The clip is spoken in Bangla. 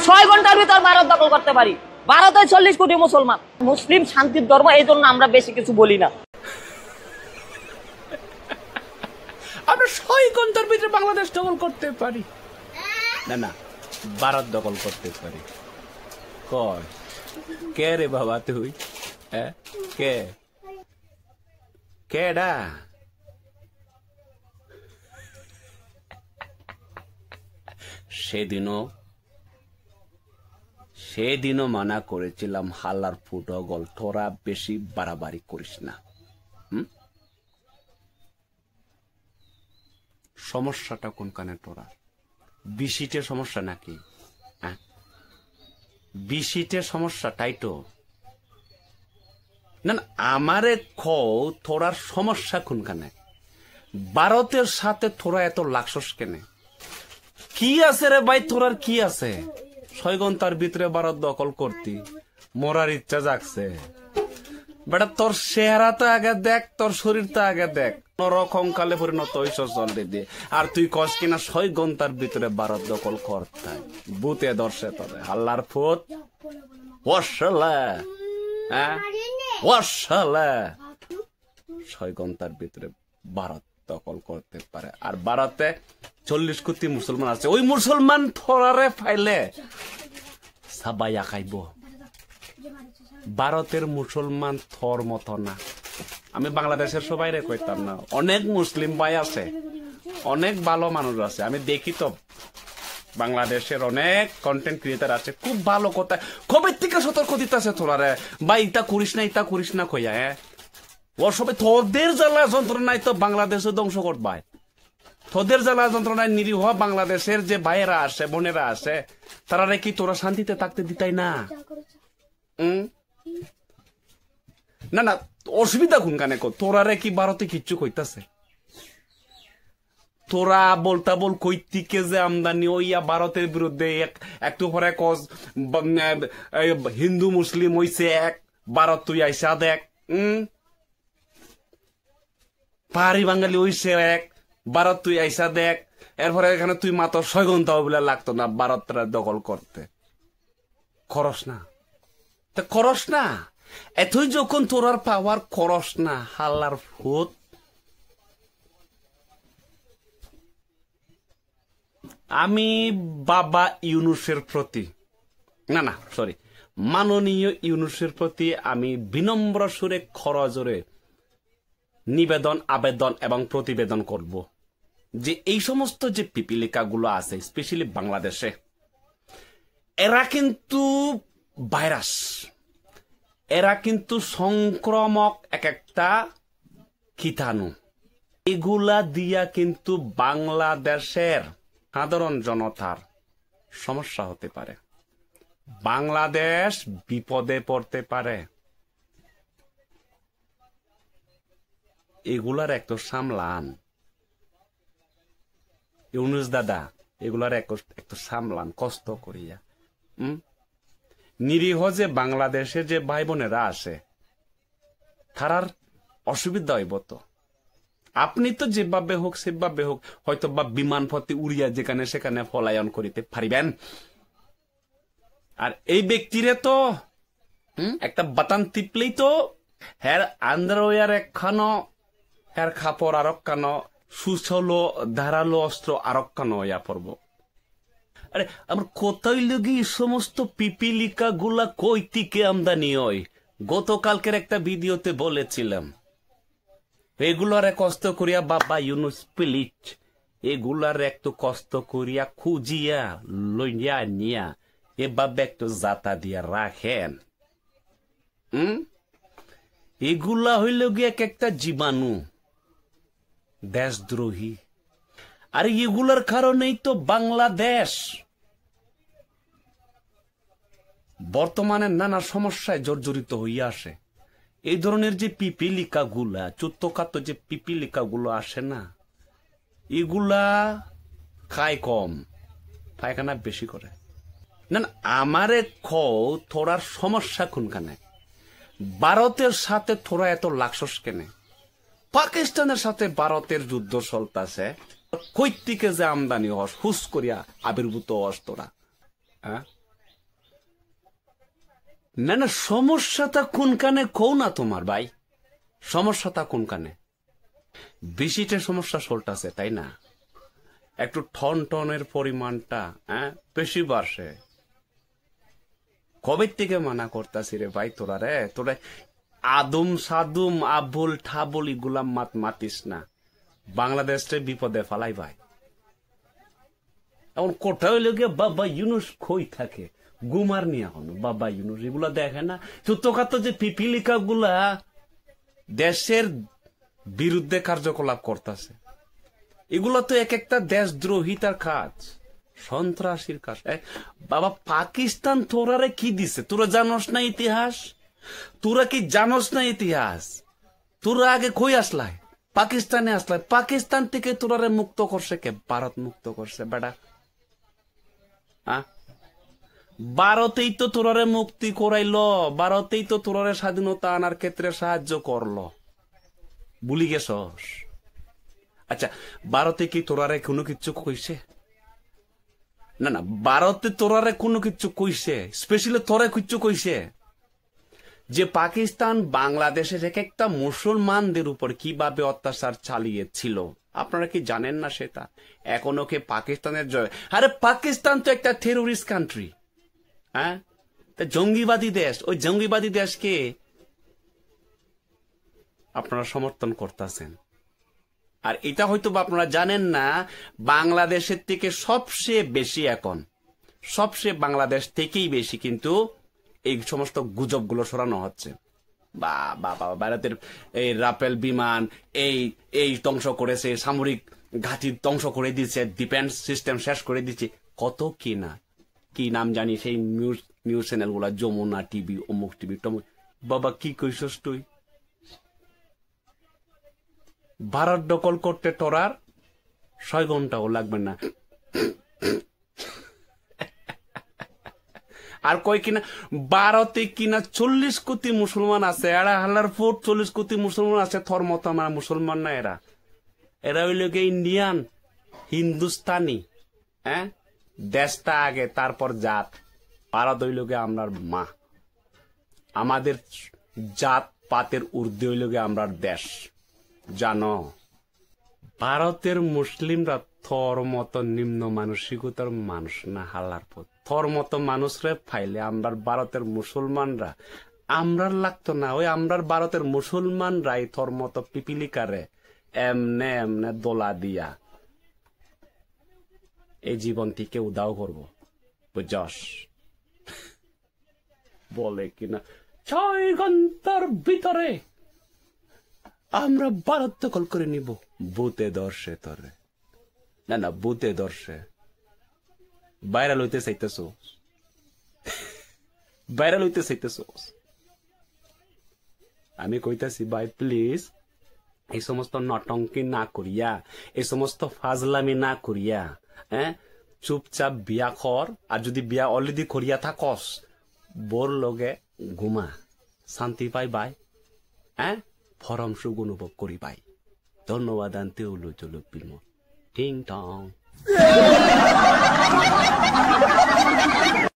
6 ঘন্টার ভিতর ভারত দখল করতে পারি। ভারতে 40 কোটি মুসলমান, মুসলিম শান্তির ধর্ম, এই জন্য আমরা বেশি কিছু বলি না। আমরা 6 ঘন্টার ভিতরে বাংলাদেশ দখল করতে পারি না, না ভারত দখল করতে পারি। কয় কে রে বাবা তুই? কে কেডা? সেদিনও মানা করেছিলাম, হাল্লার ফুটো গল, তোরা বেশি বাড়াবাড়ি করিস না। সমস্যাটা কোনখানে তোরা? বিশিটে সমস্যা নাকি? বিশিটে সমস্যা, তাই তো না? আমারে তোরার সমস্যা কোনখানে? ভারতের সাথে তোরা এত লাগছস কেনে? কি আছে রে ভাই তোরার, কি আছে? 6 ঘন্টার ভিতরে ভারত দখল করতি, মরার ইচ্ছা জাগছে বেটা। তোর চেহারা তো আগে দেখ, তোর শরীর তো আগে দেখ, নরকম কালে পরিণত হইছস জলদি দিয়ে। আর তুই কস কিনা 6 ঘন্টার ভিতরে ভারত দখল করতে, বুতে দর্শে তোরে হাল্লার ফুট। ওয়াশালা 6 ঘন্টার ভিতরে ভারত দখল করতে পারে। আর ভারতে 40 কোটি মুসলমান আছে, ওই মুসলমান থরারে ফাইলে সাবাইয়া খাইব। ভারতের মুসলমান থর মতো না। আমি বাংলাদেশের সবাই রে কইতাম না, অনেক মুসলিম ভাই আছে, অনেক ভালো মানুষ আছে, আমি দেখি তো বাংলাদেশের অনেক কন্টেন্ট ক্রিয়েটার আছে, খুব ভালো কথা। কবে থেকে সতর্ক দিতেছে তোরারে, ভাই ইটা করিস না, ইটা করিস না কইয়া। ও সবাই তোদের জ্বালা যন্ত্রণায় তো বাংলাদেশে ধ্বংস করবাই। তোদের জ্বালা যন্ত্রণায় নিরীহ বাংলাদেশের যে ভাইয়েরা আসে, বোনেরা আসে, তারা কি তোরা শান্তিতে থাকতে দিতাই না? না না, অসুবিধা কোনখানে? তোরারে কি ভারতে কিচ্ছু কইতাছে? তোরা বলতা বল কইতিকে যে আমদানি ওইয়া ভারতের বিরুদ্ধে একটু পরে কস হিন্দু মুসলিম হইছে এক, ভারত তুই আইসা দেখ। পাহাড়ি বাঙালি হইছে এক, ভারত তুই আইসা দেখ। এরপরে এখানে তুই মাত্র 6 ঘন্টা বলে লাগতো না ভারত দখল করতে। খরস না, তা খরস না, এতই যখন তোরার পাওয়ার খরস না হাল্লার ফুট। আমি বাবা ইউনুসের প্রতি, না না সরি, মাননীয় ইউনুসের প্রতি আমি বিনম্র সুরে খরজোরে নিবেদন, আবেদন এবং প্রতিবেদন করব যে এই সমস্ত যে পিপিলিকাগুলো আছে স্পেশালি বাংলাদেশে, এরা কিন্তু ভাইরাস, এরা কিন্তু সংক্রমক এক একটা কীটাণু। এগুলা দিয়া কিন্তু বাংলাদেশের সাধারণ জনতার সমস্যা হতে পারে, বাংলাদেশ বিপদে পড়তে পারে। এগুলার একটু সামলান ইউনুস দাদা, এগুলার একটু সামলান কষ্ট করিয়া। নিরীহ যে বাংলাদেশে যে ভাই বোনেরা আসে, তারার অসুবিধা হইব তো। আপনি তো যেভাবে হোক সেভাবে হোক হয়তো বা বিমান পথে উড়িয়া যেখানে সেখানে পলায়ন করিতে পারিবেন। আর এই ব্যক্তিরে তো একটা বাতান টিপলেই তো হের আন্ডারওয়্যার একখানো, হের খাপড় আরক্কানো, সুচলো ধারালো অস্ত্র আরক্কানো হইয়া পড়ব। আরে আমার কোথায় লেগে এই সমস্ত পিপিলিকা গুলা কই থেকে আমদানি হয়? গতকালকের একটা ভিডিওতে বলেছিলাম, এগুলার কষ্ট করিয়া বাবা ইউনুস প্লিজ, এগুলার একটু কষ্ট করিয়া খুঁজিয়া লইয়া নিয়া এভাবে একটু জাতা দিয়া রাখেন। এগুলা হইল গিয়ে এক একটা জীবাণু, দেশদ্রোহী। আর এগুলার কারণেই তো বাংলাদেশ বর্তমানে নানা সমস্যায় জর্জরিত হইয়া আসে। এই ধরনের যে পিপিলিকা গুলা, চুত্তকাত যে পিপিলিকা গুলো আসে না, এগুলা খায় কম, পায়খানা বেশি করে। না না, আমারে থোড়ার সমস্যা কোনখানে? ভারতের সাথে থোড়া এত লাগছস কেনে? পাকিস্তানের সাথে ভারতের যুদ্ধ চলতেছে, কৈতিকে যে আমদানি হস হুস করিয়া আবির্ভূত হস তোরা। না না, সমস্যাটা কোনখানে কও না তোমার ভাই, সমস্যাটা কোনখানে? বেশিটা সমস্যা চলতেছে, তাই না? একটু ঠন টনের পরিমাণটা বেশি বাড়ছে। কবে থেকে মানা করতাছি রে ভাই, তোরা আদম সাদুম আবুল ঠাবুল গুলাম মাতিস না, বাংলাদেশে বিপদে ফালাই ভাই। এখন কোথা হইলে গিয়ে বাবা ইউনুস কই থাকে, গুমার নিয়ে হন বাবা ইউনুস এগুলা দেখে না। ছোটখাটো যে পিপিলিকা গুলা দেশের বিরুদ্ধে কার্যকলাপ করতেছে, এগুলা তো এক একটা দেশদ্রোহিতার কাজ, সন্ত্রাসীর কাজ। বাবা পাকিস্তান তোরারে কি দিছে? তোরা জানোস না ইতিহাস? তোরা কি জানোস না ইতিহাস? তোরা আগে কই আসলাই? পাকিস্তানে আসলাই। পাকিস্তান থেকে তোরারে মুক্ত করছে কে? ভারত মুক্ত করছে বেটা। ভারতেই তো তোরারে মুক্তি করাইল, ভারতেই তো তোরারে স্বাধীনতা আনার ক্ষেত্রে সাহায্য করলো, ভুলি গেছস? আচ্ছা, ভারতে কি তোরারে কোনো কিছু কইছে? না না, ভারতে তোরারে কোনো কিছু কইছে? স্পেশালি তোরে কিছু কইছে যে পাকিস্তান বাংলাদেশের এক একটা মুসলমানদের উপর কিভাবে অত্যাচার চালিয়েছিল? আপনারা কি জানেন না সেটা? এখনো কে পাকিস্তানের জয়? আরে পাকিস্তান তো একটা টেরোরিস্ট কান্ট্রি, হ্যাঁ, জঙ্গিবাদী দেশ। ওই জঙ্গিবাদী দেশকে আপনারা সমর্থন করতেছেন। আর এটা হয়তো আপনারা জানেন না, বাংলাদেশের থেকে সবচেয়ে বেশি এখন, সবচেয়ে বাংলাদেশ থেকেই বেশি কিন্তু এই সমস্ত গুজবগুলো সরানো হচ্ছে। ভারতের এই রাফেল বিমান এই ধ্বংস করেছে, সামরিক ঘাঁটি ধ্বংস করে দিচ্ছে, ডিফেন্স সিস্টেম শেষ করে দিচ্ছে, কত কি না, কি নাম জানি সেই নিউজ চ্যানেল গুলা, যমুনা টিভি, অমুক টিভি টমুক। বাবা কি কইছস তুই? ভারত দখল করতে তোরার 6 ঘন্টাও লাগবে না। আর কই কিনা ভারতে কিনা 40 কোটি মুসলমান আছে, এরা হাল্লার ফুট 40 কোটি মুসলমান আছে, থর মতো আমার মুসলমান না। এরা হইল গিয়ে ইন্ডিয়ান, হিন্দুস্তানি, হ্যাঁ, দেশটা আগে তারপর জাত। ভারত হইল গিয়ে আমরার মা, আমাদের জাত পাতের ঊর্ধ্বে হইল গিয়ে আমরার দেশ, জানো? ভারতের মুসলিমরা থর মতো নিম্ন মানসিকতার মানুষ না, হাল্লার পথ। থর মতো মানুষরে ফাইলে আমরার ভারতের মুসলমানরা আমরার লাগতো না। ওই আমরার ভারতের মুসলমানরাই থর মতো পিপিলিকারে এমনে এমনে দোলা দিয়া এই জীবন থেকে উদাও করবো, বুঝছস? বলে কিনা 6 ঘন্টার ভিতরে আমরা ভারত দখল করে নিব। ভূতে দর্শে তরে, না না, ভূতে দর্শে। ভাইরাল হইতে চাইতেছ, ভাইরাল হইতে চাইতেছ। আমি কইতাছি ভাই প্লিজ, এই সমস্ত নটঙ্কি না করিয়া, এই সমস্ত ফাজলামি না করিয়া, হ্যাঁ, চুপচাপ বিয়া কর। আর যদি বিয়া অলরেডি করিয়া থাকস, বোর লগে ঘুমা, শান্তি পাই ভাই, হ্যাঁ, ফরম সুখ অনুভব করি ভাই। ধন্যবাদ আনতে হলো, চলো পিলম টিং টং।